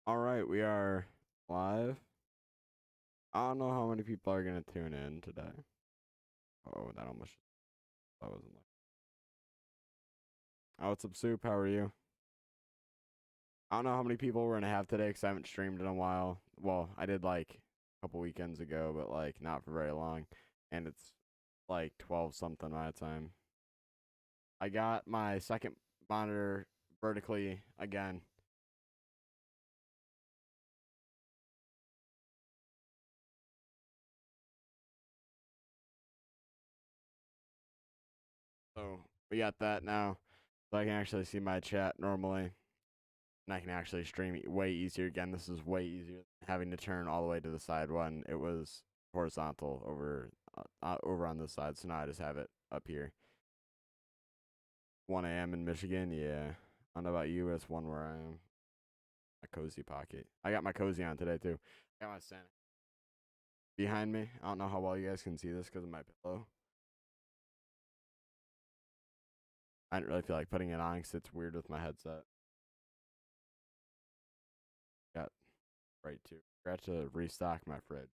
All right, we are live. I don't know how many people are gonna tune in today. Oh, that almost that wasn't like. Oh, what's up, Soup? How are you? I don't know how many people we're gonna have today because I haven't streamed in a while. Well, I did like a couple weekends ago, but like not for very long, and it's like 12 something my time. I got my second monitor vertically again. So we got that now, so I can actually see my chat normally. And I can actually stream way easier. Again, this is way easier than having to turn all the way to the side when it was horizontal over on this side. So now I just have it up here. 1 a.m. in Michigan. Yeah. I don't know about you, but it's one where I am. My cozy pocket. I got my cozy on today too. I got my Santa behind me. I don't know how well you guys can see this because of my pillow. I didn't really feel like putting it on because it's weird with my headset. Got right too. Forgot to restock my fridge.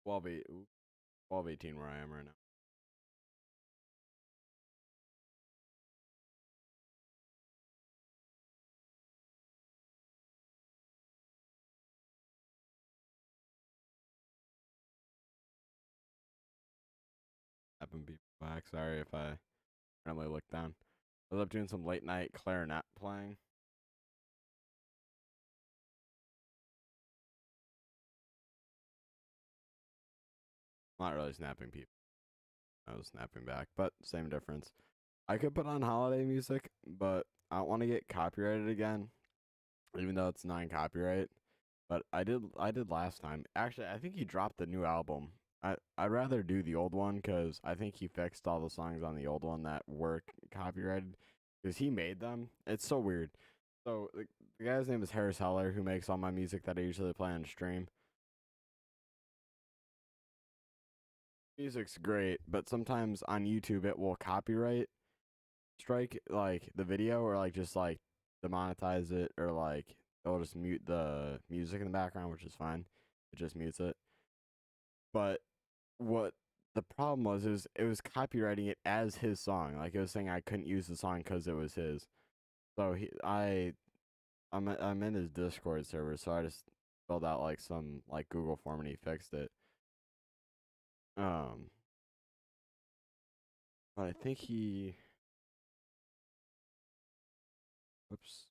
12, 12:18 where I am right now. Happen people back. Sorry if I randomly look down. I was up doing some late night clarinet playing. Not really snapping people. I was snapping back, but same difference. I could put on holiday music, but I don't want to get copyrighted again, even though it's non-copyright. But I did last time. Actually, I think he dropped the new album. I'd rather do the old one because I think he fixed all the songs on the old one that were copyrighted because he made them. It's so weird. So the guy's name is Harris Heller, who makes all my music that I usually play on stream. Music's great, but sometimes on YouTube it will copyright strike like the video or like just like demonetize it or like it'll just mute the music in the background, which is fine. It just mutes it. But what the problem was is it was copywriting it as his song. Like it was saying I couldn't use the song because it was his. So I'm in his Discord server, so I just filled out like some like Google form and he fixed it. Um, but I think oops,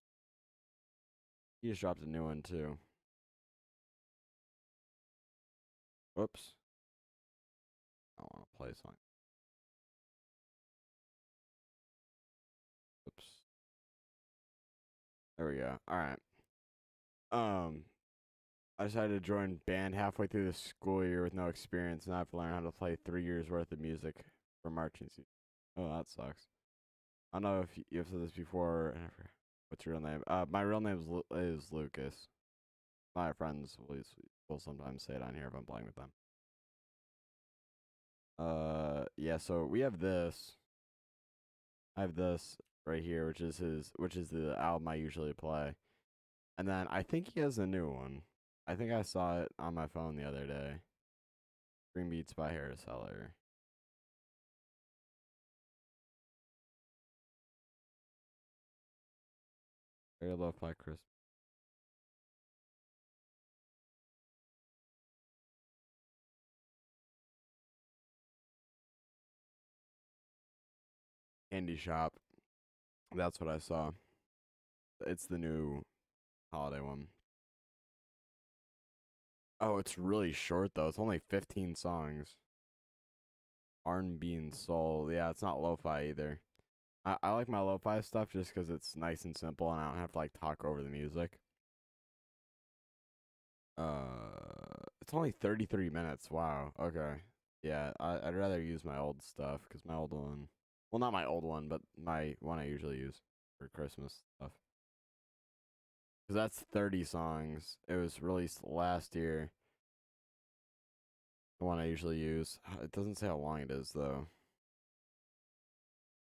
he just dropped a new one too. Whoops. I don't want to play something. Oops. There we go. All right. Um, I decided to join band halfway through the school year with no experience, and I have to learn how to play 3 years worth of music for marching season. Oh, that sucks. I don't know if you've said this before. What's your real name? My real name is Lucas. My friends will sometimes say it on here if I'm playing with them. Yeah. So we have this. I have this right here, which is the album I usually play. And then I think he has a new one. I think I saw it on my phone the other day. Green Beats by Harris Heller. Very lo-fi crisp. Candy Shop. That's what I saw. It's the new holiday one. Oh, it's really short though. It's only 15 songs. R&B and soul. Yeah, it's not lo-fi either. I like my lo-fi stuff just because it's nice and simple and I don't have to like talk over the music. It's only 33 minutes. Wow. Okay. Yeah, I'd rather use my old stuff because my old one, well, not my old one, but my one I usually use for Christmas stuff. Because that's 30 songs. It was released last year. The one I usually use. It doesn't say how long it is though.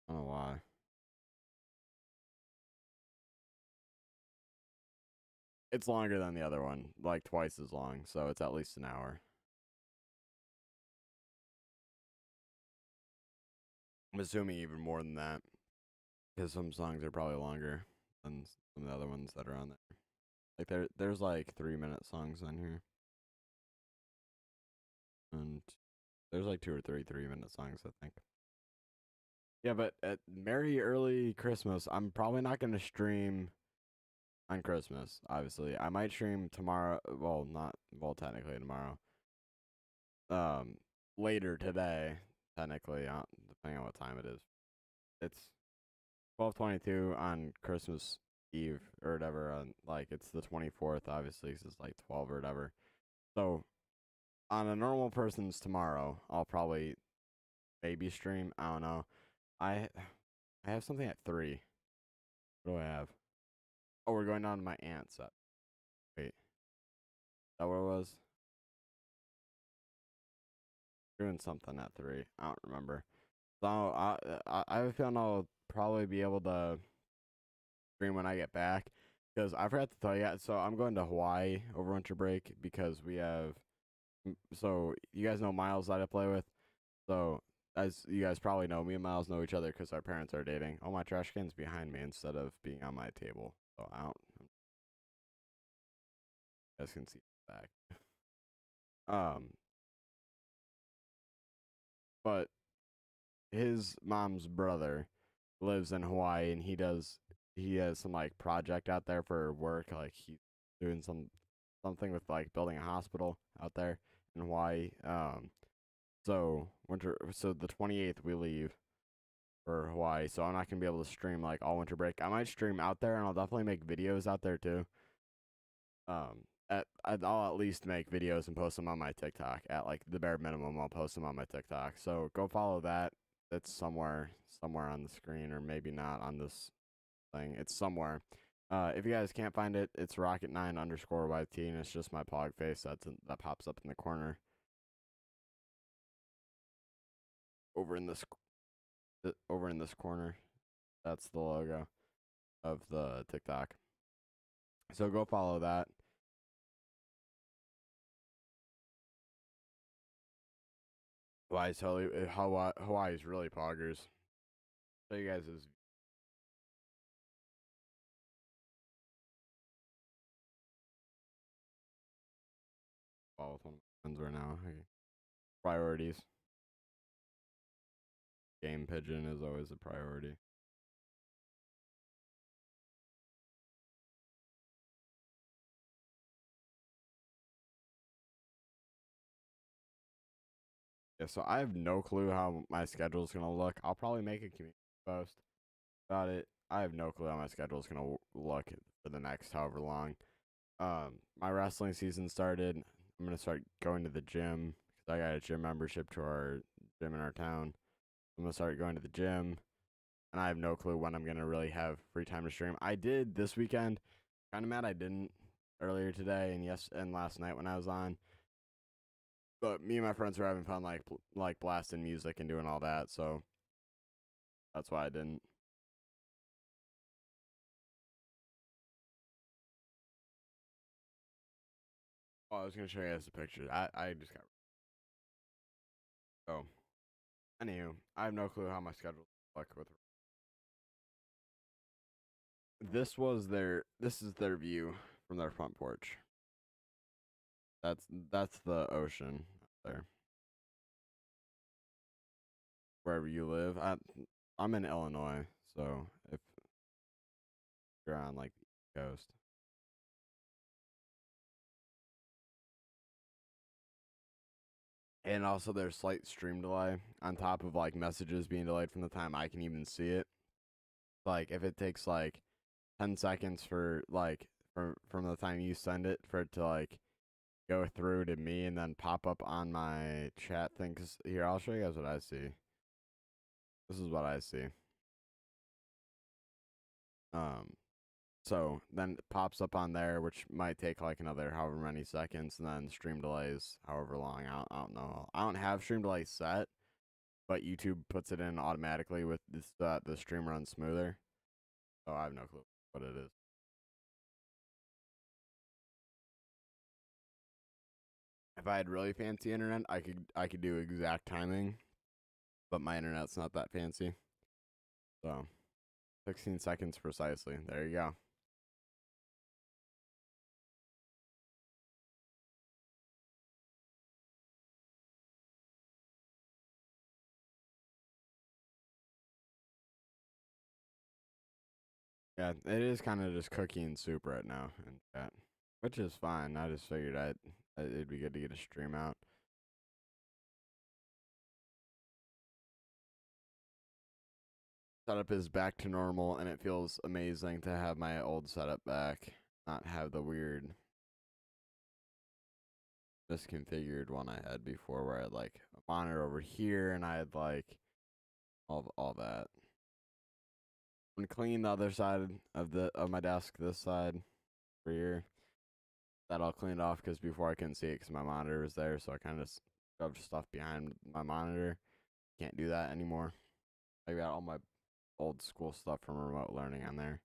I don't know why. It's longer than the other one, like twice as long, so it's at least an hour. I'm assuming even more than that, because some songs are probably longer than some of the other ones that are on there. Like there's like 3 minute songs on here, and there's like two or three 3 minute songs, I think. Yeah, but at Merry Early Christmas, I'm probably not gonna stream on Christmas. Obviously, I might stream tomorrow. Well, not well technically tomorrow. Um, later today, technically, depending on what time it is. It's 12:22 on Christmas Eve or whatever. On like it's the 24th, obviously, 'cause it's like 12 or whatever. So on a normal person's tomorrow, I'll probably maybe stream. I don't know. I I have something at 3. What do I have? Oh, we're going down to my aunt's. Wait, is that what it was? Doing something at 3. I don't remember. So I have a feeling I'll probably be able to stream when I get back. Because I forgot to tell you, so I'm going to Hawaii over winter break because we have. So you guys know Miles that I play with. So as you guys probably know, me and Miles know each other because our parents are dating. Oh, my trash can's behind me instead of being on my table. So I don't. You guys can see the back. Um, but his mom's brother lives in Hawaii and he has some like project out there for work, like he's doing something with like building a hospital out there in Hawaii. So the 28th we leave for Hawaii, so I'm not gonna be able to stream like all winter break. I might stream out there and I'll definitely make videos out there too. I'll at least make videos and post them on my TikTok at like the bare minimum. I'll post them on my TikTok. So go follow that. It's somewhere on the screen or maybe not on this thing. It's somewhere. If you guys can't find it, it's Rocket9_YT and it's just my pog face that pops up in the corner over in this corner. That's the logo of the TikTok. So go follow that. Hawaii's really poggers. So you guys is follow with one of my friends right now. Okay. Priorities. Game pigeon is always a priority. Yeah, so I have no clue how my schedule is gonna look. I'll probably make a community post about it. I have no clue how my schedule is gonna look for the next however long. My wrestling season started. I'm gonna start going to the gym because I got a gym membership to our gym in our town. I'm gonna start going to the gym, and I have no clue when I'm gonna really have free time to stream. I did this weekend. Kind of mad I didn't earlier today and last night when I was on. But me and my friends were having fun, like blasting music and doing all that. So that's why I didn't. Oh, I was gonna show you guys the pictures. I just got. Oh, anywho, I have no clue how my schedule look with. This is their view from their front porch. That's the ocean there. Wherever you live, I'm in Illinois, so if you're on like the East Coast, and also there's slight stream delay on top of like messages being delayed from the time I can even see it. Like if it takes like 10 seconds for like from the time you send it for it to like go through to me and then pop up on my chat thing. Cause here, I'll show you guys what I see. This is what I see. Um, so then it pops up on there, which might take like another however many seconds, and then stream delays however long. I don't know. I don't have stream delay set, but YouTube puts it in automatically with this the stream runs smoother. So I have no clue what it is. If I had really fancy internet, I could do exact timing, but my internet's not that fancy. So 16 seconds precisely. There you go. Yeah, it is kind of just cookie and soup right now in chat, which is fine. I just figured it'd be good to get a stream out. Setup is back to normal, and it feels amazing to have my old setup back. Not have the weird misconfigured one I had before, where I had like a monitor over here, and I had like all that. I'm gonna clean the other side of my desk, this side over here. That I'll clean it off because before I couldn't see it because my monitor was there, so I kind of shoved stuff behind my monitor. Can't do that anymore. I got all my old school stuff from remote learning on there.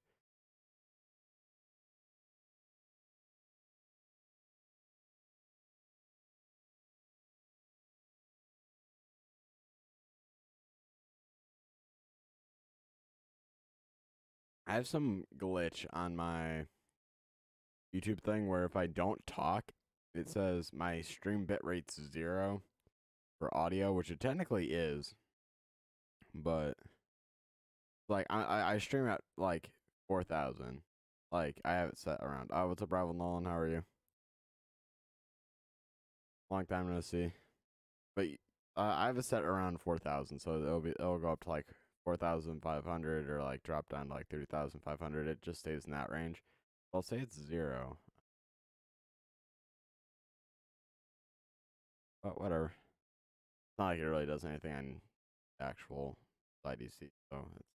I have some glitch on my YouTube thing where if I don't talk, it says my stream bitrate's 0 for audio, which it technically is, but like I stream at like 4,000. Like I have it set around. Oh, what's up, Rival Nolan? How are you? Long time no see. But I have it set around 4,000, so it'll go up to like 4,500 or like drop down to like 3,500. It just stays in that range. I'll say it's 0, but whatever. It's not like it really does anything on actual IDC, so it's.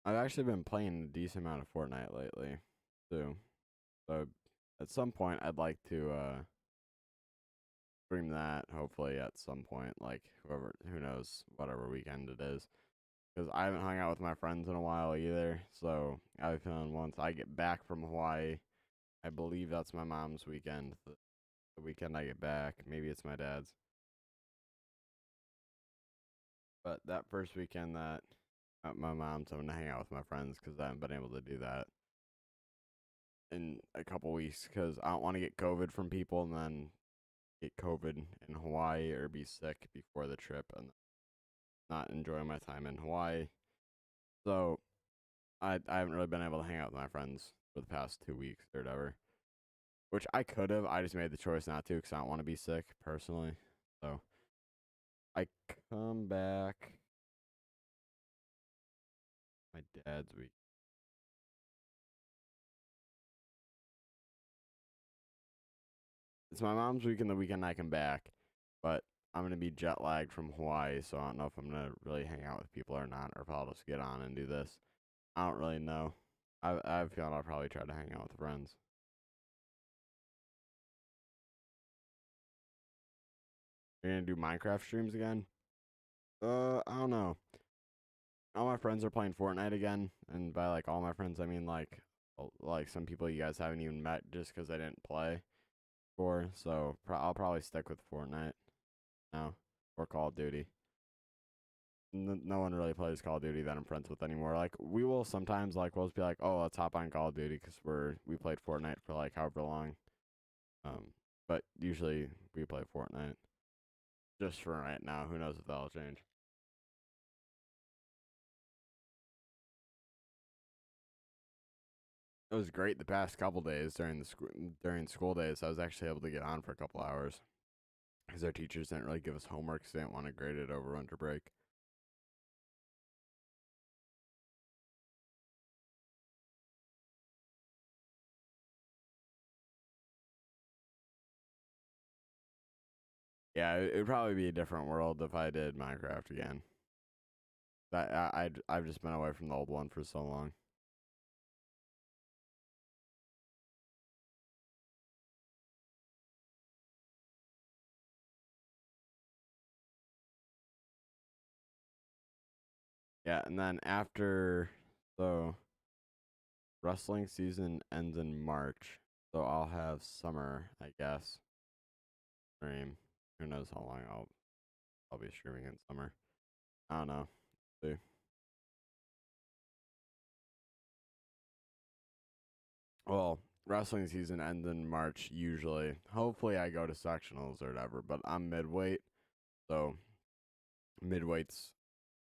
I've actually been playing a decent amount of Fortnite lately, too. So at some point, I'd like to stream that. Hopefully, at some point, like who knows, whatever weekend it is, because I haven't hung out with my friends in a while either. So I have a feeling once I get back from Hawaii, I believe that's my mom's weekend. The weekend I get back, maybe it's my dad's, but that first weekend that my mom's, I'm gonna hang out with my friends because I haven't been able to do that in a couple weeks because I don't want to get COVID from people and then get COVID in Hawaii or be sick before the trip and not enjoy my time in Hawaii. So I haven't really been able to hang out with my friends for the past 2 weeks or whatever, which I could have. I just made the choice not to because I don't want to be sick personally. So I come back my dad's week. It's my mom's week and the weekend I come back, but I'm gonna be jet lagged from Hawaii, so I don't know if I'm gonna really hang out with people or not, or if I'll just get on and do this. I don't really know. I have a feeling I'll probably try to hang out with friends. You're gonna do Minecraft streams again? I don't know. All my friends are playing Fortnite again, and by like all my friends, I mean like some people you guys haven't even met just because they didn't play before. So I'll probably stick with Fortnite now or Call of Duty. No one really plays Call of Duty that I'm friends with anymore. Like we will sometimes like we'll just be like, oh, let's hop on Call of Duty because we played Fortnite for like however long. Um, but usually we play Fortnite just for right now. Who knows if that'll change? It was great the past couple days during school days. I was actually able to get on for a couple hours because our teachers didn't really give us homework, so they didn't want to grade it over winter break. Yeah, it would probably be a different world if I did Minecraft again. I've just been away from the old one for so long. Yeah, and then after, so wrestling season ends in March, so I'll have summer, I guess. Stream. Who knows how long I'll be streaming in summer. I don't know. See. Well, wrestling season ends in March usually. Hopefully I go to sectionals or whatever, but I'm midweight, so midweight's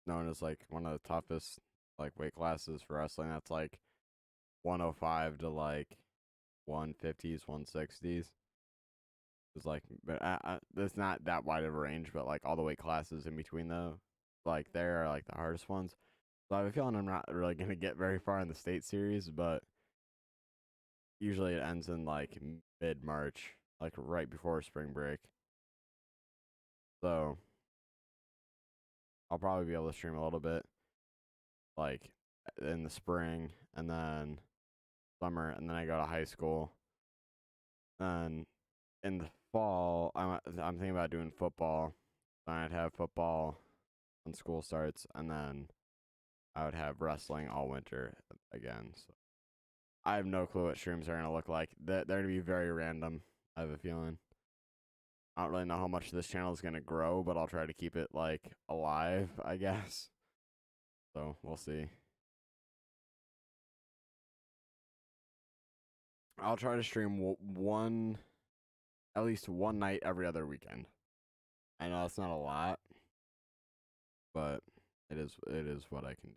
known as like one of the toughest like weight classes for wrestling. That's like 105 to like 150s, 160s. It's like, but it's not that wide of a range, but like all the weight classes in between though, like there are like the hardest ones. So I have a feeling I'm not really gonna get very far in the state series, but usually it ends in like mid March, like right before spring break. So I'll probably be able to stream a little bit, like in the spring, and then summer, and then I go to high school. And in the fall, I'm thinking about doing football. I'd have football when school starts, and then I would have wrestling all winter again. So I have no clue what streams are gonna look like. They're gonna be very random. I have a feeling. I don't really know how much this channel is gonna grow, but I'll try to keep it like alive, I guess. So we'll see. I'll try to stream one, at least one night every other weekend. I know that's not a lot, but it is what I can do.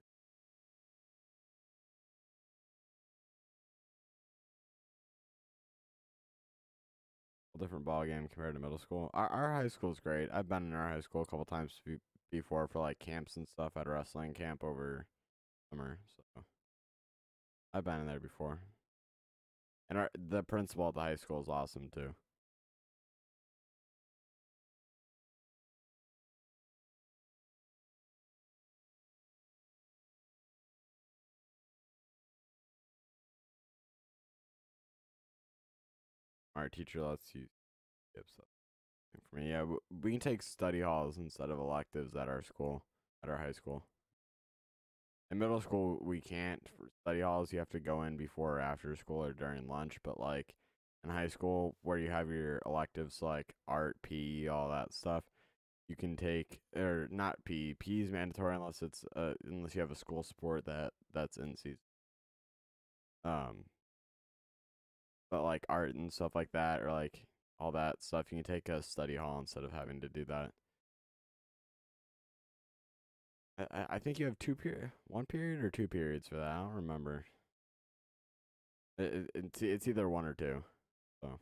A different ball game compared to middle school. Our high school is great. I've been in our high school a couple times before for like camps and stuff. At a wrestling camp over summer, so I've been in there before. And the principal at the high school is awesome too. Our teacher lets you skip something for me. Yeah, we can take study halls instead of electives at our school, at our high school. In middle school, we can't for study halls. You have to go in before or after school or during lunch. But like in high school, where you have your electives like art, PE, all that stuff, you can take or not PE. PE is mandatory unless you have a school sport that's in season. Um, but like art and stuff like that, or like all that stuff, you can take a study hall instead of having to do that. I think you have one period or two periods for that. I don't remember. It's either one or two. So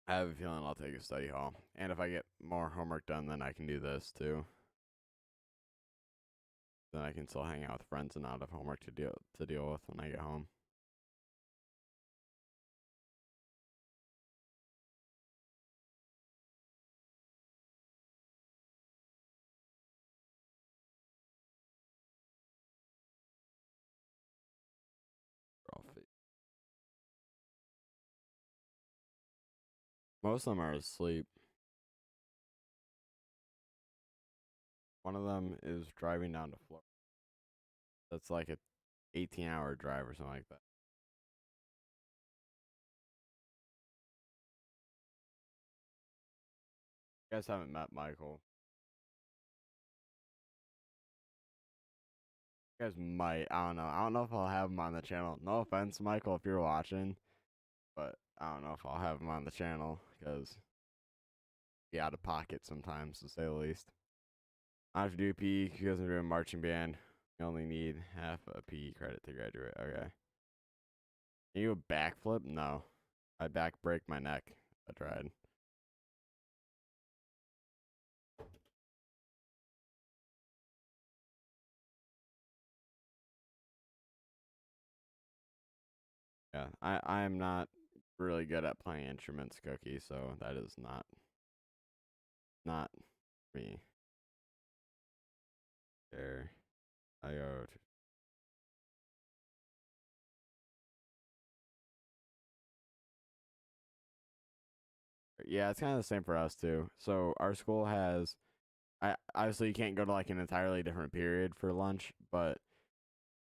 I have a feeling I'll take a study hall, and if I get more homework done, then I can do this too. Then I can still hang out with friends and not have homework to deal with when I get home. Most of them are asleep. One of them is driving down to Florida. That's like a 18-hour drive or something like that. You guys haven't met Michael. You guys might. I don't know. I don't know if I'll have him on the channel. No offense, Michael, if you're watching, but I don't know if I'll have him on the channel because he out of pocket sometimes, to say the least. I have to do PE. You guys are doing marching band. You only need half a PE credit to graduate. Okay. Can you do a backflip? No. I back break my neck. I tried. Yeah, I am not really good at playing instruments, Cookie, so that is not me. There, I go to Yeah, it's kind of the same for us too. So our school has, I obviously you can't go to like an entirely different period for lunch, but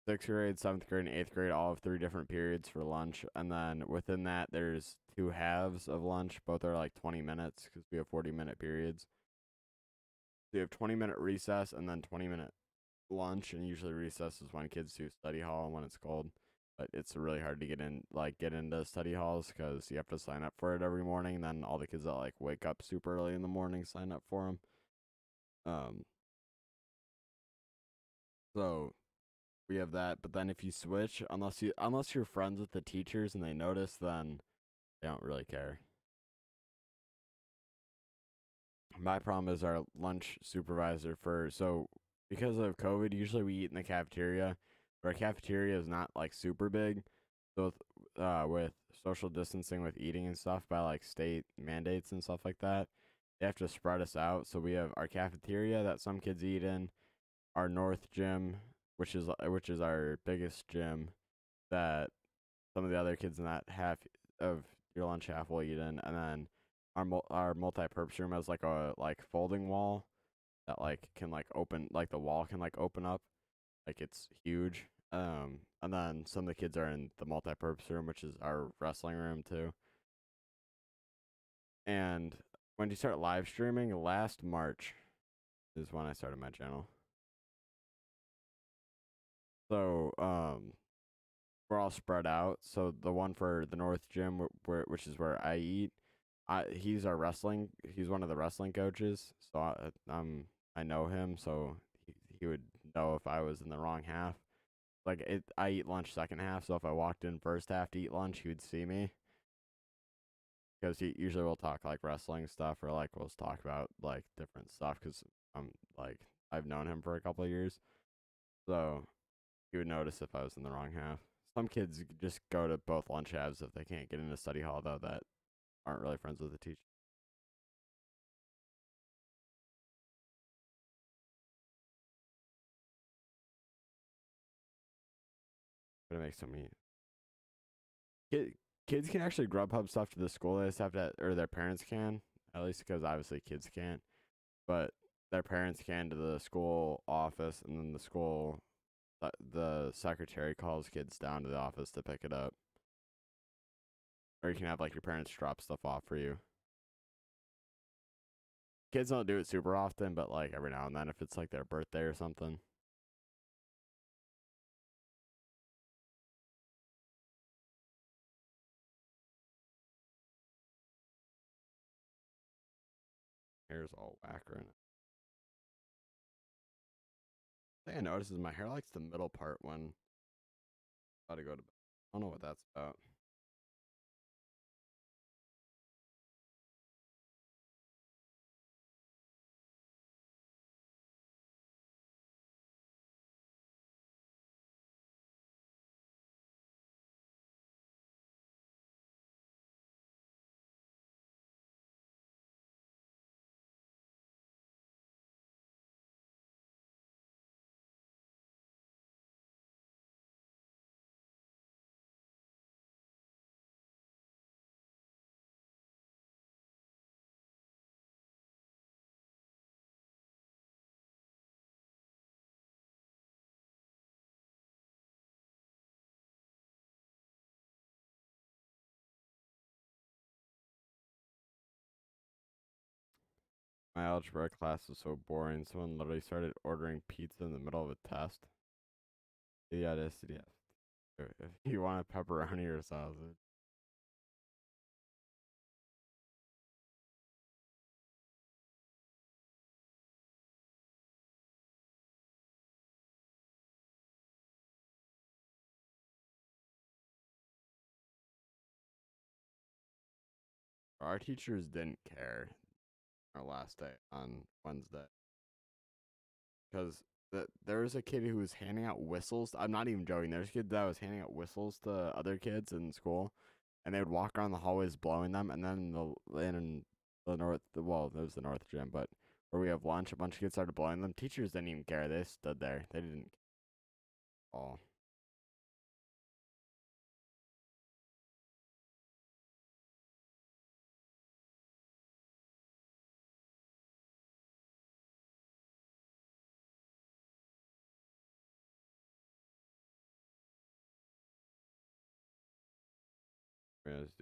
sixth grade, seventh grade, and eighth grade all have three different periods for lunch, and then within that there's two halves of lunch. Both are like 20 minutes because we have 40-minute periods. So you have 20-minute recess and then 20-minute lunch, and usually recess is when kids do study hall and when it's cold. But it's really hard to get into study halls because you have to sign up for it every morning. And then all the kids that like wake up super early in the morning sign up for them. Um, so we have that. But then if you switch, unless you're friends with the teachers and they notice, then they don't really care. My problem is our lunch supervisor for so because of COVID, usually we eat in the cafeteria, but our cafeteria is not like super big. So with social distancing with eating and stuff by like state mandates and stuff like that, they have to spread us out. So we have our cafeteria that some kids eat in, our north gym, which is our biggest gym that some of the other kids in that half of your lunch half will eat in, and then our multi-purpose room has like a like folding wall that like can like open like the wall can like open up like it's huge. And then some of the kids are in the multi-purpose room, which is our wrestling room too. And when you start live streaming, last March is when I started my channel. So we're all spread out. So the one for the North Gym, which is where I eat, he's our wrestling. He's one of the wrestling coaches. So I know him. So he would know if I was in the wrong half. Like I eat lunch second half. So if I walked in first half to eat lunch, he would see me because he usually will talk like wrestling stuff or like we'll talk about like different stuff because I'm like I've known him for a couple of years. So he would notice if I was in the wrong half. Some kids just go to both lunch halves if they can't get into study hall, though, that aren't really friends with the teacher. But it makes so many. Kid, kids can actually Grubhub stuff to the school. They just have to, or their parents can, at least because obviously kids can't. But their parents can to the school office, and then the secretary calls kids down to the office to pick it up. Or you can have like your parents drop stuff off for you. Kids don't do it super often, but like every now and then if it's like their birthday or something. Hair's all whack right now. The thing I notice is my hair likes the middle part when I about to go to bed. I don't know what that's about. My algebra class was so boring. Someone literally started ordering pizza in the middle of a test. Yeah, this, yeah. If you want a pepperoni or sausage. Our teachers didn't care our last day on Wednesday because there was a kid who was handing out whistles. I'm not even joking. There's a kid that was handing out whistles to other kids in school, and they would walk around the hallways blowing them. And then in the north, well, it was the north gym, but where we have lunch, a bunch of kids started blowing them. Teachers didn't even care. They stood there. They didn't care at all.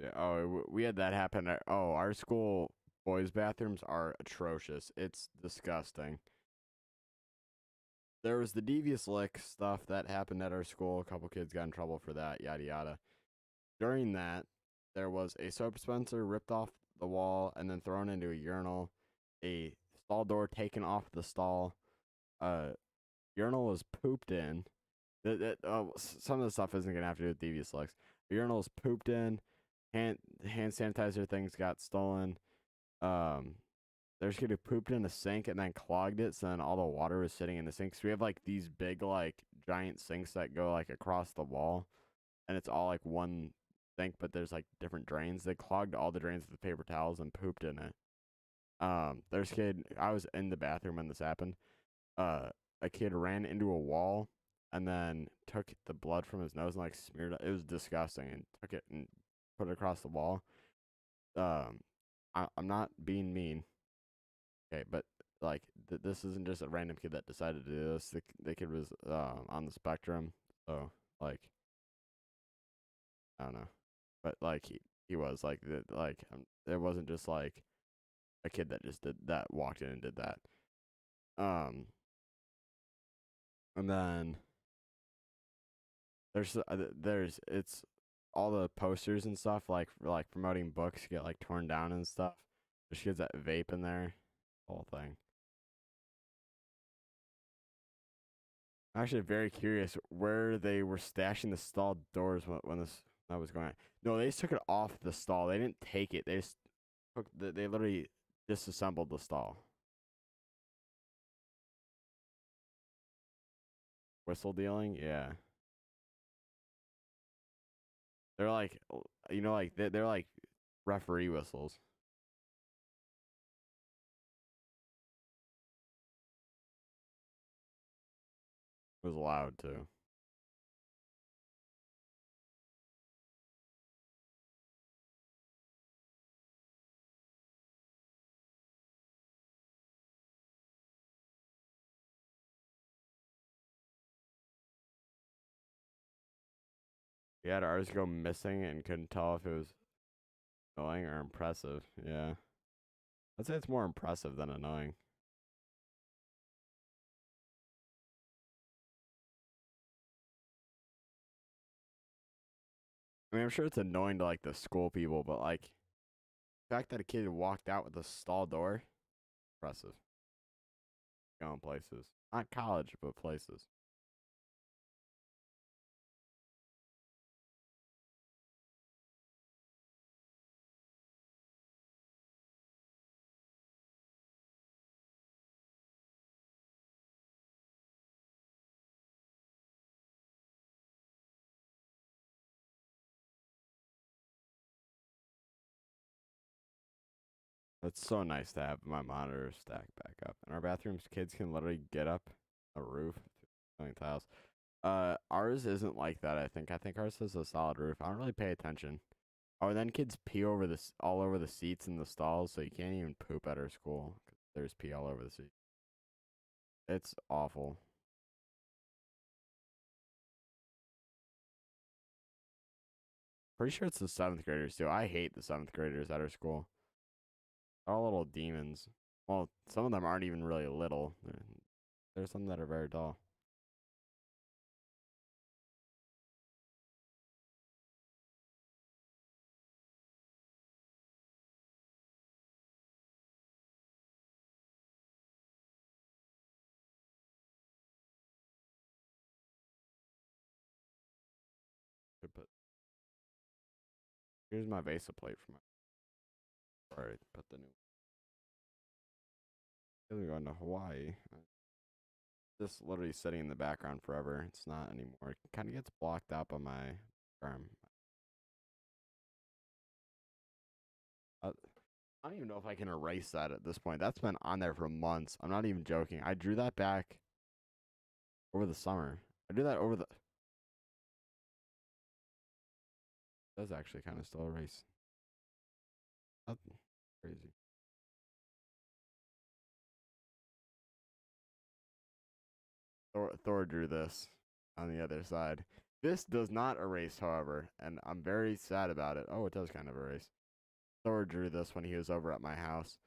Yeah. Oh, we had that happen. Oh, our school boys' bathrooms are atrocious. It's disgusting. There was the devious lick stuff that happened at our school. A couple kids got in trouble for that. Yada yada. During that, there was a soap dispenser ripped off the wall and then thrown into a urinal. A stall door taken off the stall. Uh, urinal was pooped in. Some of the stuff isn't gonna have to do with devious licks. The urinal was pooped in. Hand sanitizer things got stolen. Um, there's kid who pooped in a sink and then clogged it, so then all the water was sitting in the sink. So we have like these big like giant sinks that go like across the wall, and it's all like one sink, but there's like different drains. They clogged all the drains with paper towels and pooped in it. There's a kid. I was in the bathroom when this happened. Uh, a kid ran into a wall and then took the blood from his nose and like smeared it. It was disgusting, and took it and put it across the wall. Um, I'm not being mean. Okay, but like this isn't just a random kid that decided to do this. The kid was on the spectrum, so like I don't know, but like he was like it wasn't just like a kid that just did that, walked in and did that. Um, and then there's it's all the posters and stuff like promoting books get like torn down and stuff. There's kids that vape in there, whole thing. I'm actually very curious where they were stashing the stall doors when this that was going on. No, they just took it off the stall. They didn't take it. They just they literally disassembled the stall. Whistle dealing, yeah. They're like, like they're like referee whistles. It was loud too. We had ours go missing and couldn't tell if it was annoying or impressive. Yeah, I'd say it's more impressive than annoying. I mean, I'm sure it's annoying to like the school people, but like the fact that a kid walked out with a stall door, impressive. Going places, not college, but places. It's so nice to have my monitor stacked back up. In our bathrooms, kids can literally get up a roof, tiles. Ours isn't like that. I think ours has a solid roof. I don't really pay attention. Oh, and then kids pee over this all over the seats in the stalls, so you can't even poop at our school. 'Cause there's pee all over the seat. It's awful. Pretty sure it's the seventh graders too. I hate the seventh graders at our school. They're all little demons. Well, some of them aren't even really little. There's some that are very tall. Could put Here's my Vesa plate for my. Alright, put the new. We're going to Hawaii. This literally sitting in the background forever. It's not anymore. It kind of gets blocked out by my arm. Uh, I don't even know if I can erase that at this point. That's been on there for months. I'm not even joking. I drew that back over the summer. I drew that over the. That's actually kind of still erase. That's crazy. Thor drew this on the other side. This does not erase, however, and I'm very sad about it. Oh, it does kind of erase. Thor drew this when he was over at my house.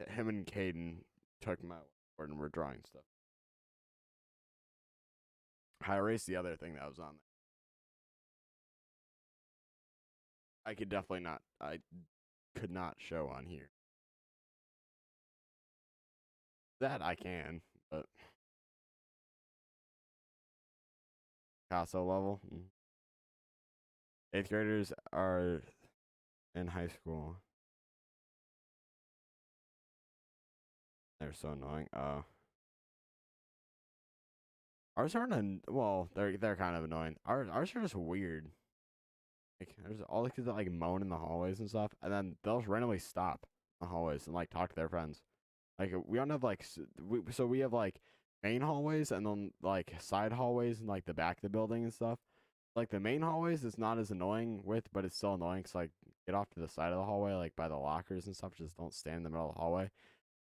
Him and Caden took my whiteboard and were drawing stuff. I erased the other thing that was on there. I could definitely not. I could not show on here. That I can, but Picasso level. Eighth graders are in high school. They're so annoying. Ours aren't. Well, they're kind of annoying. Ours are just weird. Like there's all the kids that like moan in the hallways and stuff, and then they'll just randomly stop in the hallways and like talk to their friends. Like we don't have like we have like main hallways and then like side hallways and like the back of the building and stuff. Like the main hallways is not as annoying with, but it's still annoying. Cause like get off to the side of the hallway, like by the lockers and stuff. Just don't stand in the middle of the hallway.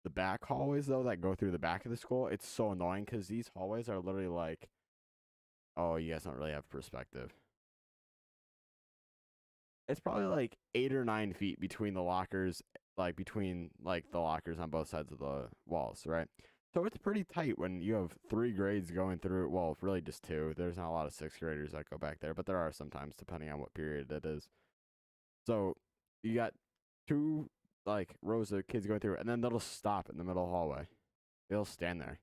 The back hallways though that go through the back of the school, it's so annoying because these hallways are literally like, oh, you guys don't really have perspective. It's probably like 8 or 9 feet between the lockers, like between like the lockers on both sides of the walls, right? So it's pretty tight when you have 3 grades going through. Well, really just two. There's not a lot of sixth graders that go back there, but there are sometimes depending on what period it is. So you got two like rows of kids going through, and then they'll stop in the middle of the hallway. They'll stand there.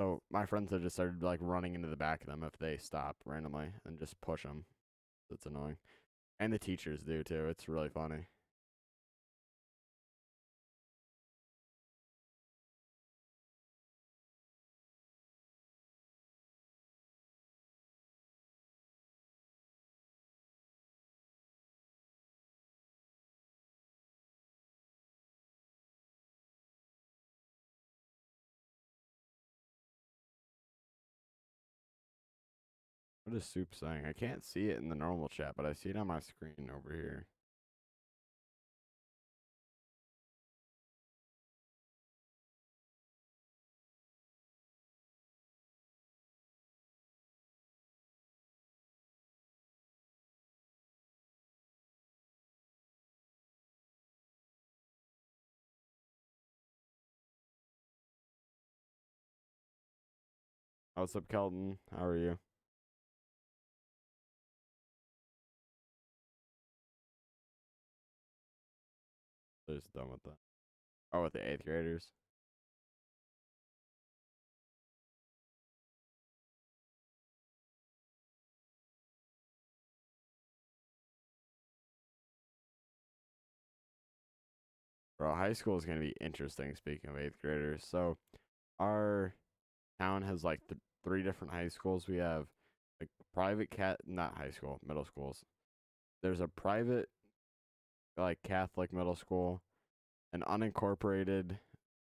So my friends have just started like running into the back of them if they stop randomly and just push them. It's annoying, and the teachers do too. It's really funny. What is Soup saying? I can't see it in the normal chat, but I see it on my screen over here. What's up, Kelton? How are you? Just done with that. Oh, with the eighth graders. Bro, high school is gonna be interesting. Speaking of eighth graders, so our town has like 3 different high schools. We have like private not high school, middle schools. There's a private like Catholic middle school, an unincorporated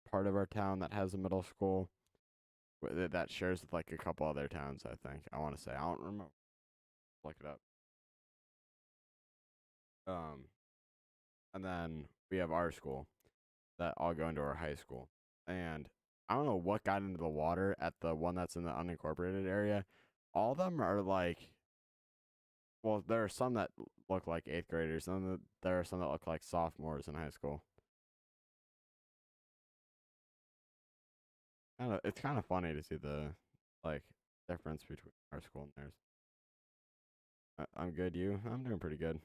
part of our town that has a middle school that shares with like a couple other towns. I think I want to say I don't remember. Look it up. Um, and then we have our school that all go into our high school. And I don't know what got into the water at the one that's in the unincorporated area. All of them are like, well, there are some that look like eighth graders, and then there are some that look like sophomores in high school. It's kind of funny to see the like difference between our school and theirs. I'm good. You? I'm doing pretty good.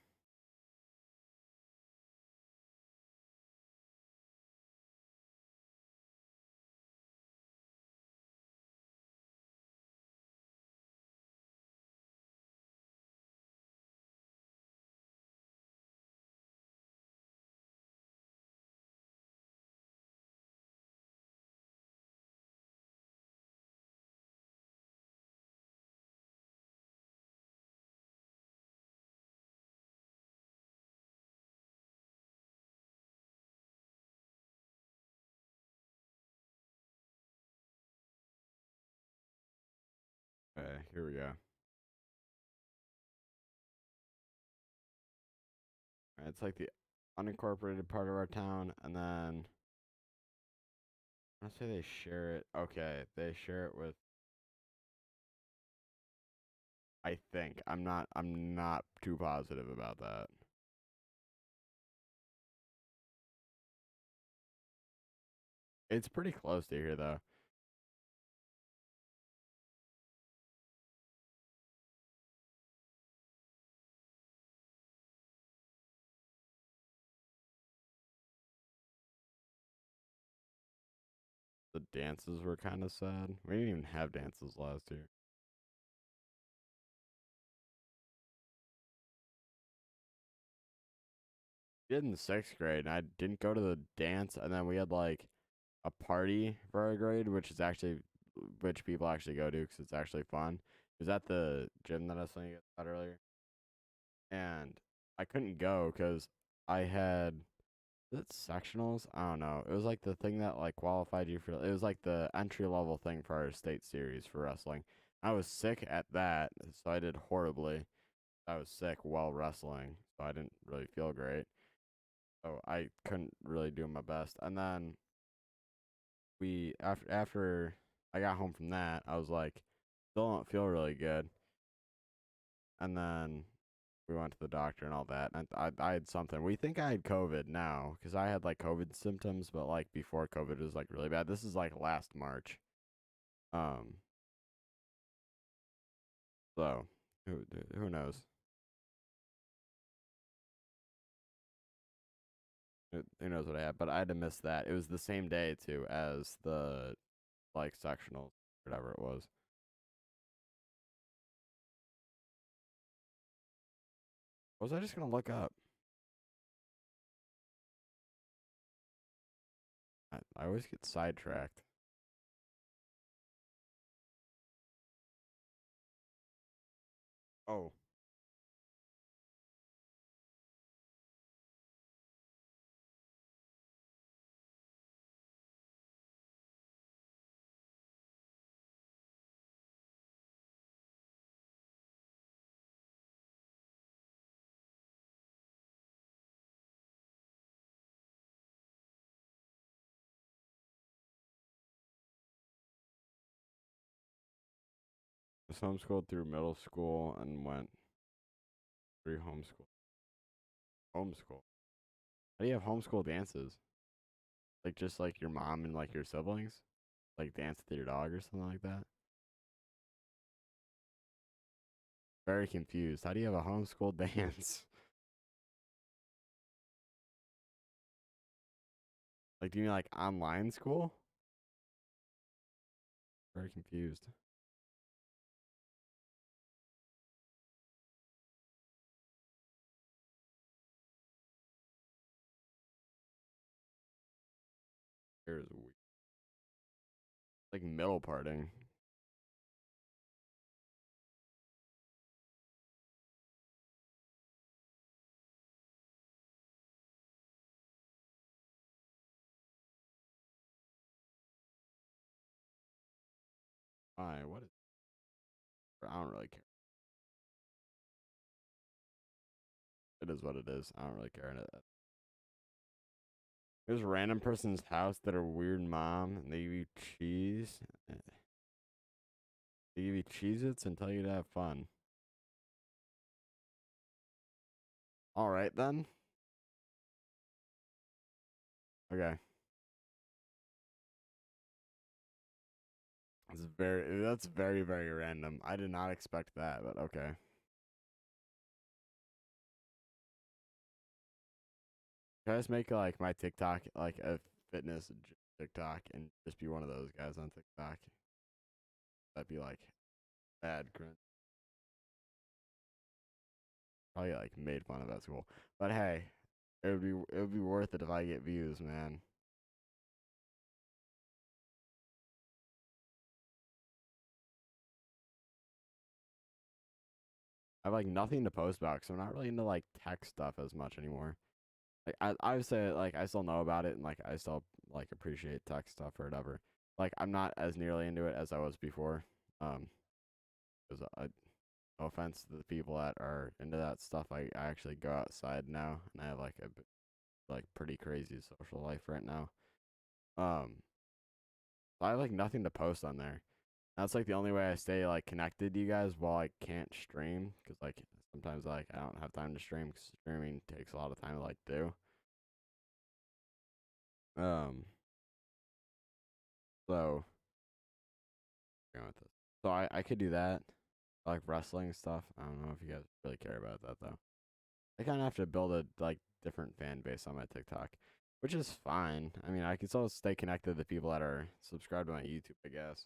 Okay, here we go. It's like the unincorporated part of our town, and then I say they share it. Okay, they share it with I think I'm not too positive about that. It's pretty close to here though. The dances were kind of sad. We didn't even have dances last year. We did in the sixth grade, and I didn't go to the dance, and then we had like a party for our grade, which people actually go to because it's actually fun. It was at the gym that I was telling you about earlier, and I couldn't go because I had is it sectionals. I don't know. It was like the thing that like qualified you for. It was like the entry level thing for our state series for wrestling. I was sick at that, so I did horribly. I was sick while wrestling, so I didn't really feel great. So I couldn't really do my best. And then we after I got home from that, I was like, still don't feel really good. And then we went to the doctor and all that. And I had something. We think I had COVID now because I had like COVID symptoms, but like before COVID was like really bad. This is like last March. Um, so who knows? Who knows what I had? But I had to miss that. It was the same day too as the like sectional, whatever it was. What was I just gonna look up? I always get sidetracked. Oh, I was homeschooled through middle school and went through homeschool. Homeschool. How do you have homeschool dances? Like just like your mom and like your siblings? Like dance with your dog or something like that? Very confused. How do you have a homeschool dance? Like, do you mean like online school? Very confused. Here's weird. Like middle parting. Why? What is? I don't really care. It is what it is. I don't really care. There's a random person's house that are weird mom and they give you cheese. They give you Cheez Its and tell you to have fun. All right then. Okay. That's very, very random. I did not expect that, but okay. Can I just make like my TikTok like a TikTok and just be one of those guys on TikTok? That'd be like bad cringe. Probably like made fun of at school. But hey, it would be worth it if I get views, man. I have like nothing to post about because I'm not really into like tech stuff as much anymore. Like I would say like I still know about it and like I still like appreciate tech stuff or whatever. Like I'm not as nearly into it as I was before. Um, because no offense to the people that are into that stuff, I actually go outside now and I have like a like pretty crazy social life right now. Um, so I have like nothing to post on there. That's like the only way I stay like connected to you guys while I can't stream, because like sometimes like I don't have time to stream because streaming takes a lot of time to like do. Um, so going with this, so I could do that, like wrestling stuff. I don't know if you guys really care about that though. I kind of have to build a like different fan base on my TikTok, which is fine. I mean, I can still stay connected to people that are subscribed to my YouTube, I guess.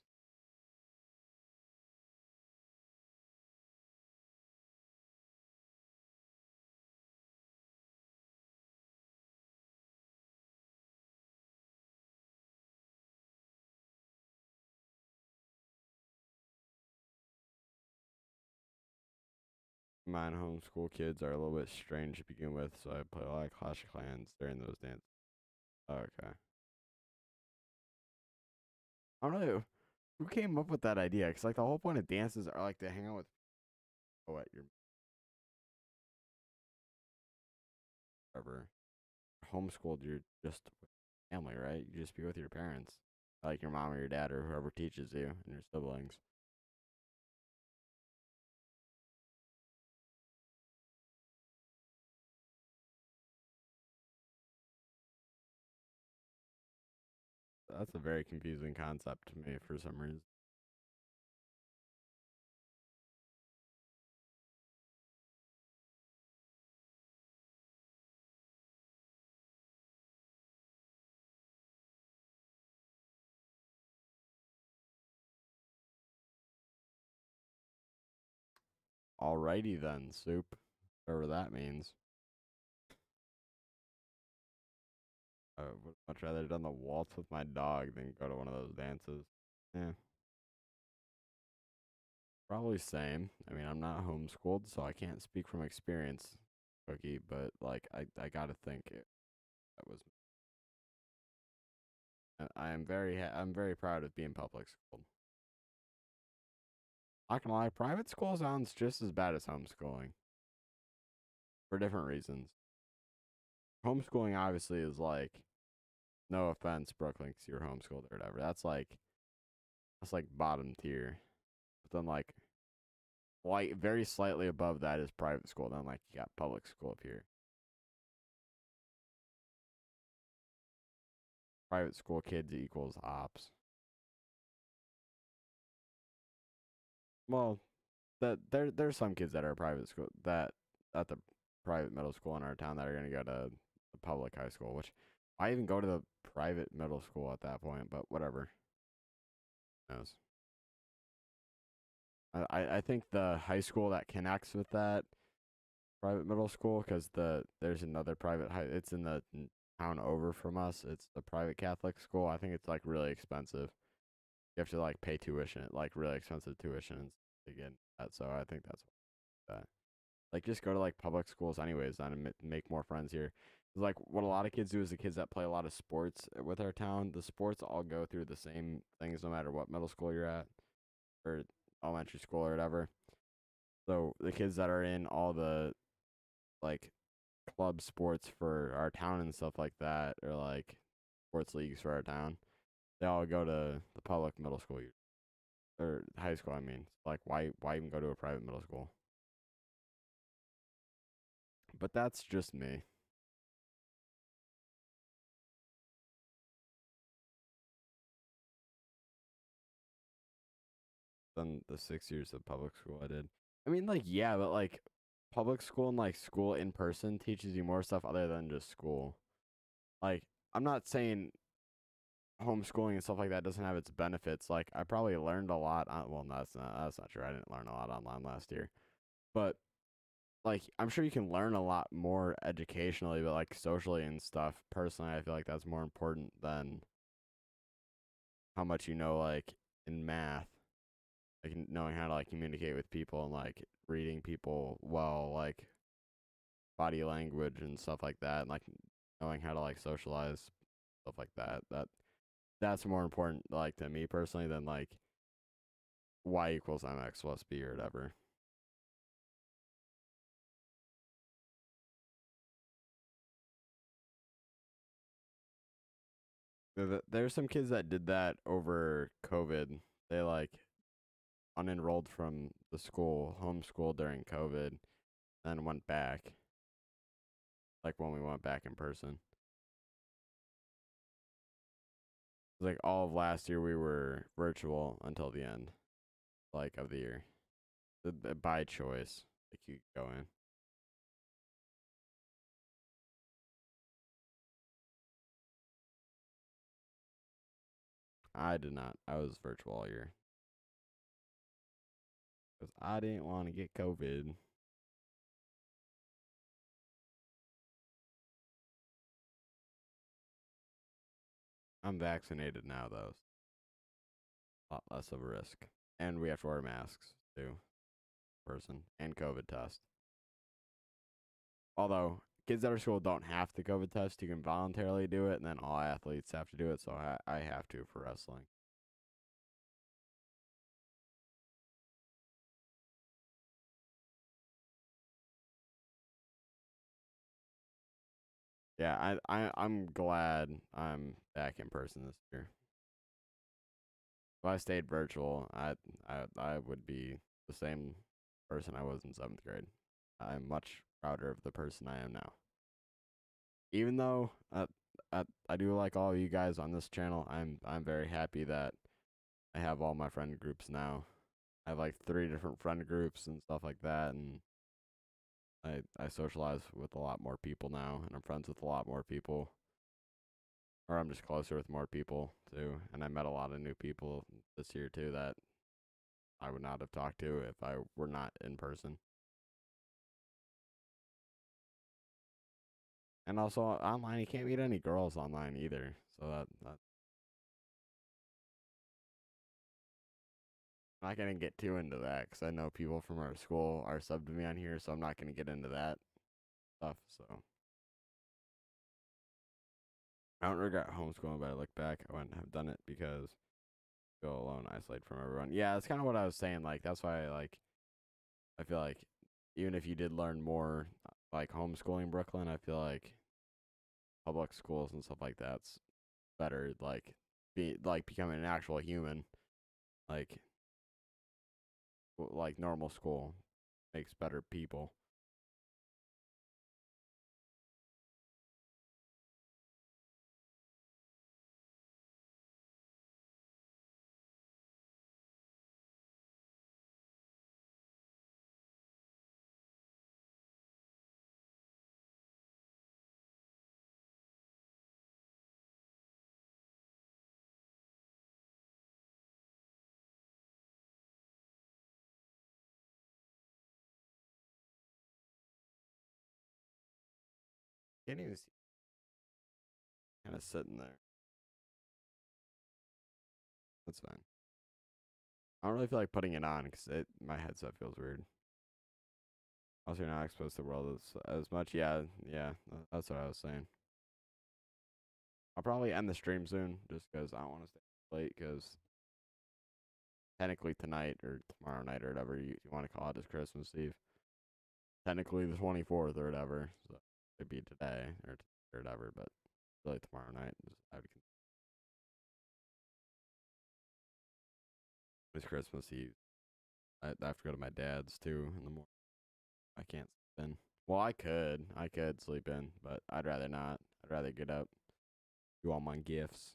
Mine homeschool kids are a little bit strange to begin with, so I play a lot of Clash of Clans during those dances. Okay. I don't know who came up with that idea, because like the whole point of dances are like to hang out with what your whatever homeschooled. You're just with family, right? You just be with your parents, like your mom or your dad or whoever teaches you and your siblings. That's a very confusing concept to me for some reason. Alrighty then, soup. Whatever that means. I would much rather done the waltz with my dog than go to one of those dances. Yeah, probably same. I mean, I'm not homeschooled, so I can't speak from experience, Cookie. But like, I gotta think that was. I am I'm very proud of being public schooled. Not gonna lie, private school sounds just as bad as homeschooling for different reasons. Homeschooling obviously is like, no offense, Brooklyn, because you're homeschooled or whatever. That's like bottom tier. But then like very slightly above that is private school. Then like you got public school up here. Private school kids equals ops. Well, there's some kids that are private school that at the private middle school in our town that are gonna go to the public high school, which I even go to the private middle school at that point, but whatever. Who knows? I think the high school that connects with that private middle school, because there's another private high, it's in the town over from us. It's the private Catholic school. I think it's like really expensive. You have to like pay tuition, like really expensive tuition to get that. So I think that's that. Like just go to like public schools anyways and make more friends here. Like what a lot of kids do is the kids that play a lot of sports with our town, the sports all go through the same things no matter what middle school you're at or elementary school or whatever. So the kids that are in all the like club sports for our town and stuff like that, or like sports leagues for our town, they all go to the public middle school or high school. I mean, like why even go to a private middle school? But that's just me. Than the 6 years of public school I did. I mean, like yeah, but like public school and like school in person teaches you more stuff other than just school. Like I'm not saying homeschooling and stuff like that doesn't have its benefits. Like I probably learned a lot. Well, no, that's not true. I didn't learn a lot online last year, but like I'm sure you can learn a lot more educationally, but like socially and stuff. Personally, I feel like that's more important than how much you know, like in math, like knowing how to like communicate with people and like reading people well, like body language and stuff like that, and like knowing how to like socialize, stuff like that. That's more important, like to me personally, than like y equals mx plus b or whatever. There's some kids that did that over COVID. They like unenrolled from the school, homeschooled during COVID, then went back. Like when we went back in person. Like all of last year we were virtual until the end, like of the year, by choice. Like you go in. I did not. I was virtual all year because I didn't want to get COVID. I'm vaccinated now though, a lot less of a risk, and we have to wear masks too, person and COVID test. Although kids at our school don't have to COVID test, you can voluntarily do it, and then all athletes have to do it. So I have to for wrestling. Yeah, I'm glad I'm back in person this year. If I stayed virtual, I would be the same person I was in seventh grade. I'm much prouder of the person I am now. Even though I do like all of you guys on this channel, I'm very happy that I have all my friend groups now. I have like 3 different friend groups and stuff like that, and I socialize with a lot more people now, and I'm friends with a lot more people, or I'm just closer with more people too. And I met a lot of new people this year too that I would not have talked to if I were not in person. And also online, you can't meet any girls online either. So that I'm not gonna get too into that because I know people from our school are subbed to me on here, so I'm not gonna get into that stuff. So I don't regret homeschooling, but I look back, I wouldn't have done it because go alone, isolate from everyone. Yeah, that's kind of what I was saying. Like that's why I feel like even if you did learn more like homeschooling Brooklyn, I feel like public schools and stuff like that's better. Like becoming an actual human, like like normal school makes better people. Can't even see, kind of sitting there. That's fine. I don't really feel like putting it on because my headset feels weird. Also, you're not exposed to the world as much. Yeah, yeah, that's what I was saying. I'll probably end the stream soon just because I don't want to stay late because technically tonight or tomorrow night or whatever you want to call it is Christmas Eve. Technically the 24th or whatever. So it'd be today or whatever, but really tomorrow night. It's Christmas Eve. I have to go to my dad's too in the morning. I can't sleep in. Well, I could sleep in, but I'd rather not. I'd rather get up, do all my gifts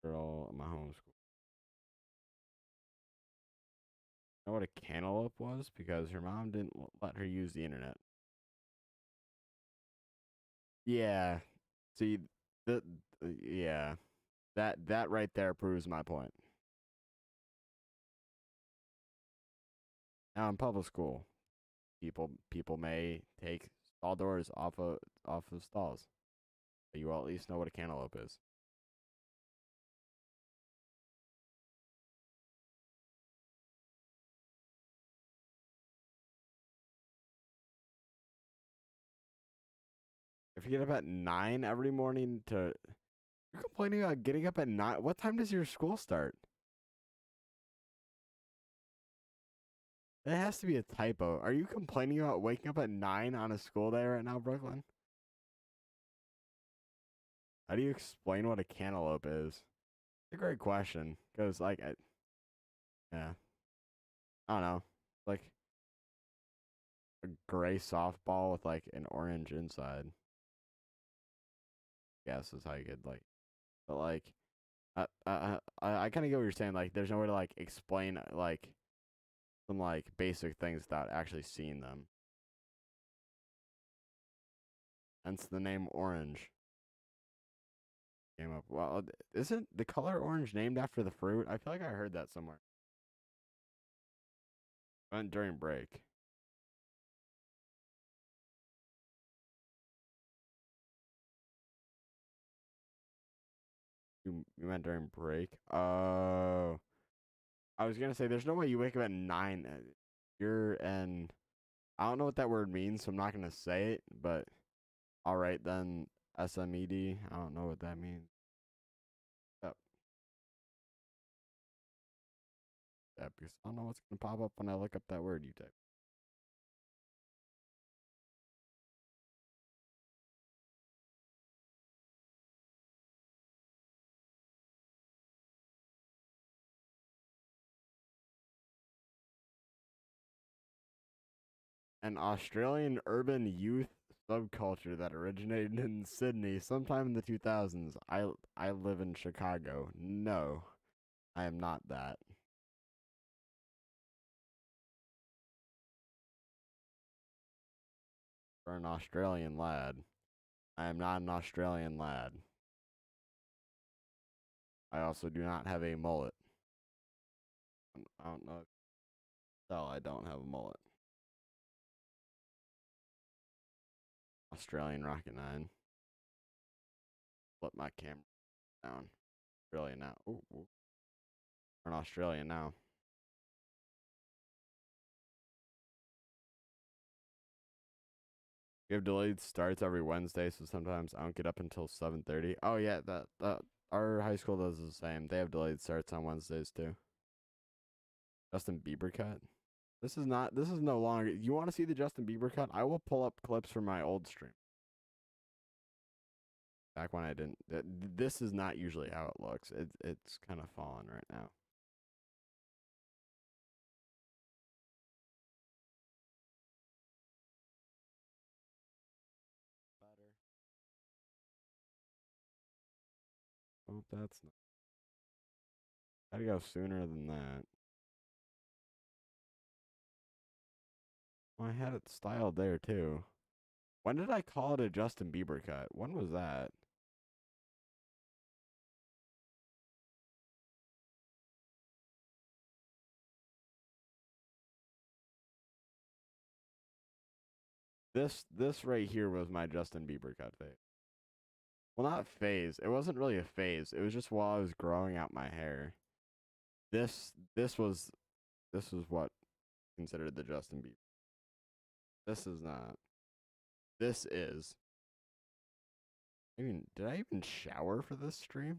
for all my homeschool. You know what a cantaloupe was? Because her mom didn't let her use the internet. Yeah. See, the yeah, that right there proves my point. Now in public school, people may take stall doors off of stalls. But you all at least know what a cantaloupe is. If you get up at 9 every morning to you're complaining about getting up at 9. What time does your school start? It has to be a typo. Are you complaining about waking up at 9 on a school day right now, Brooklyn? How do you explain what a cantaloupe is? It's a great question because Yeah. I don't know. Like a gray softball with like an orange inside. Guess is how you could like, but like, I kind of get what you're saying. Like, there's no way to like explain like some like basic things without actually seeing them. Hence the name orange came up. Well, isn't the color orange named after the fruit? I feel like I heard that somewhere. Went during break. You went during break. Oh, I was gonna say there's no way you wake up at 9. You're and I don't know what that word means, so I'm not gonna say it. But all right then, SMED. I don't know what that means. Yep, yep. Because I don't know what's gonna pop up when I look up that word you type. An Australian urban youth subculture that originated in Sydney sometime in the 2000s. I live in Chicago. No, I am not that. For an Australian lad, I am not an Australian lad. I also do not have a mullet. I don't know. Tell I don't have a mullet. Australian Rocket 9. Flip my camera down. Australian now. Ooh, ooh. We're in Australia now. We have delayed starts every Wednesday, so sometimes I don't get up until 7:30. Oh yeah, that our high school does the same. They have delayed starts on Wednesdays too. Justin Bieber cut. This is not. This is no longer. You want to see the Justin Bieber cut? I will pull up clips from my old stream. Back when I didn't. This is not usually how it looks. It's kind of fallen right now. Better. Oh, that's not. Gotta go sooner than that. Well, I had it styled there too. When did I call it a Justin Bieber cut? When was that? This right here was my Justin Bieber cut phase. Well, not phase. It wasn't really a phase. It was just while I was growing out my hair. This was what considered the Justin Bieber. This is not. This is. Did I even shower for this stream?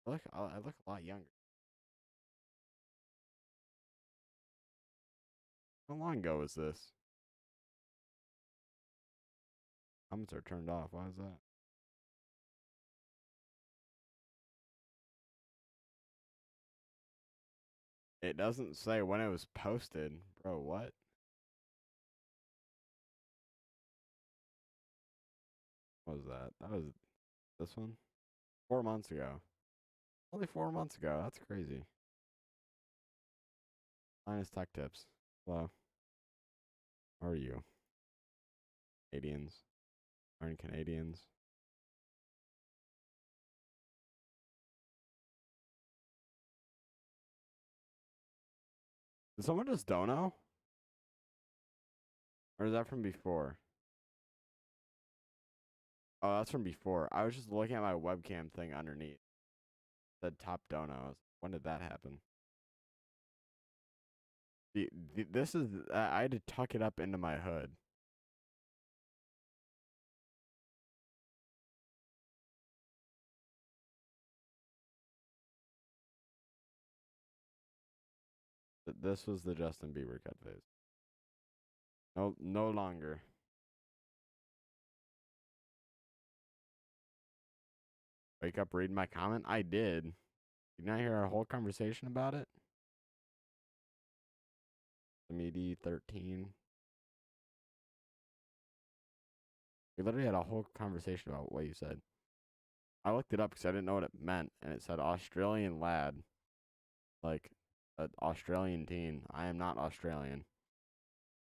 I look a lot younger. How long ago was this? Comments are turned off. Why is that? It doesn't say when it was posted. Bro, what? What was that? That was this one? 4 months ago. Only 4 months ago. That's crazy. Minus tech tips. Hello. How are you? Canadians. Aren't Canadians? Did someone just dono? Or is that from before? Oh, that's from before. I was just looking at my webcam thing underneath. It said top donos. When did that happen? This is. I had to tuck it up into my hood. This was the Justin Bieber cut phase. No, no longer. Wake up, read my comment. I did. Did you not hear our whole conversation about it? MD 13. We literally had a whole conversation about what you said. I looked it up because I didn't know what it meant, and it said Australian lad, like an Australian teen. I am not Australian.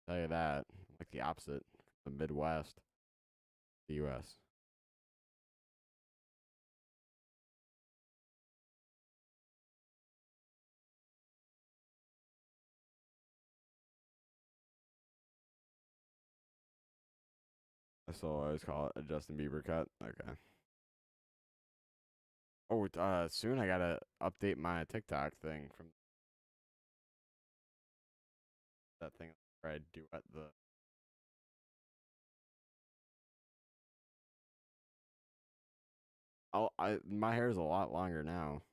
I'll tell you that. Like the opposite, the Midwest, the U.S. I still always call it a Justin Bieber cut. Okay. Oh, soon I gotta update my TikTok thing from that thing where I duet the. My hair is a lot longer now,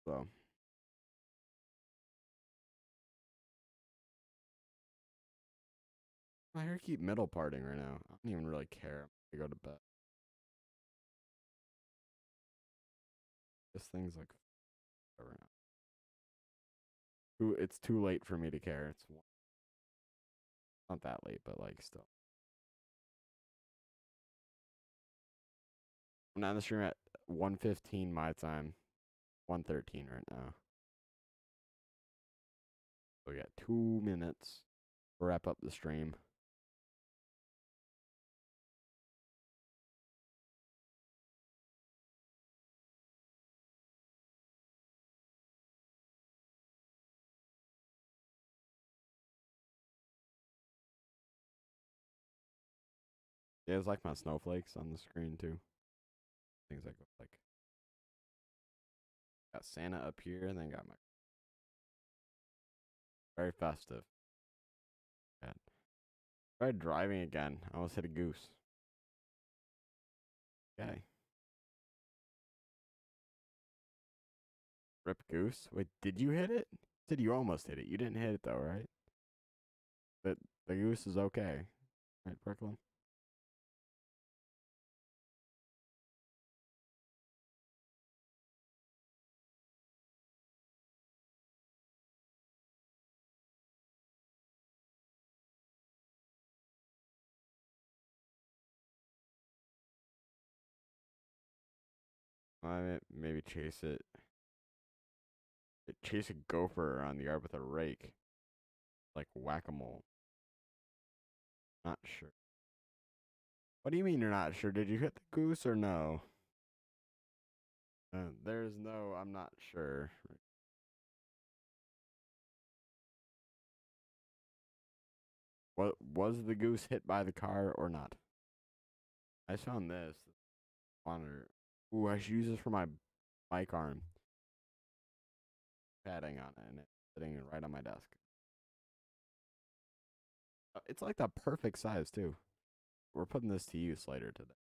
so my hair keep middle parting right now. I don't even really care. I go to bed. This thing's like whatever now. It's too late for me to care. It's not that late, but like still. I'm not in the stream at 1:15 my time. 1:13 right now. So we got 2 minutes to wrap up the stream. Yeah, it's like my snowflakes on the screen too. Things like got Santa up here and then got my very festive. Yeah. Tried driving again. I almost hit a goose. Okay. Rip goose. Wait, did you hit it? Said you almost hit it. You didn't hit it though, right? But the goose is okay. Right, Brooklyn? I maybe chase it. Chase a gopher around the yard with a rake. Like whack-a-mole. Not sure. What do you mean you're not sure? Did you hit the goose or no? There's no, I'm not sure. What was the goose hit by the car or not? I just found this monitor. Ooh, I should use this for my mic arm. Padding on it and it's sitting right on my desk. It's like the perfect size too. We're putting this to use later today.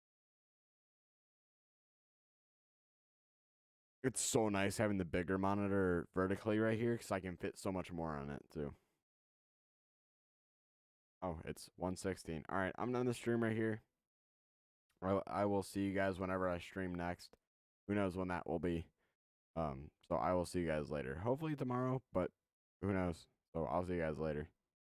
It's so nice having the bigger monitor vertically right here because I can fit so much more on it too. Oh, it's 116. All right, I'm done the stream right here. I will see you guys whenever I stream next. Who knows when that will be? So I will see you guys later. Hopefully tomorrow, but who knows? So I'll see you guys later.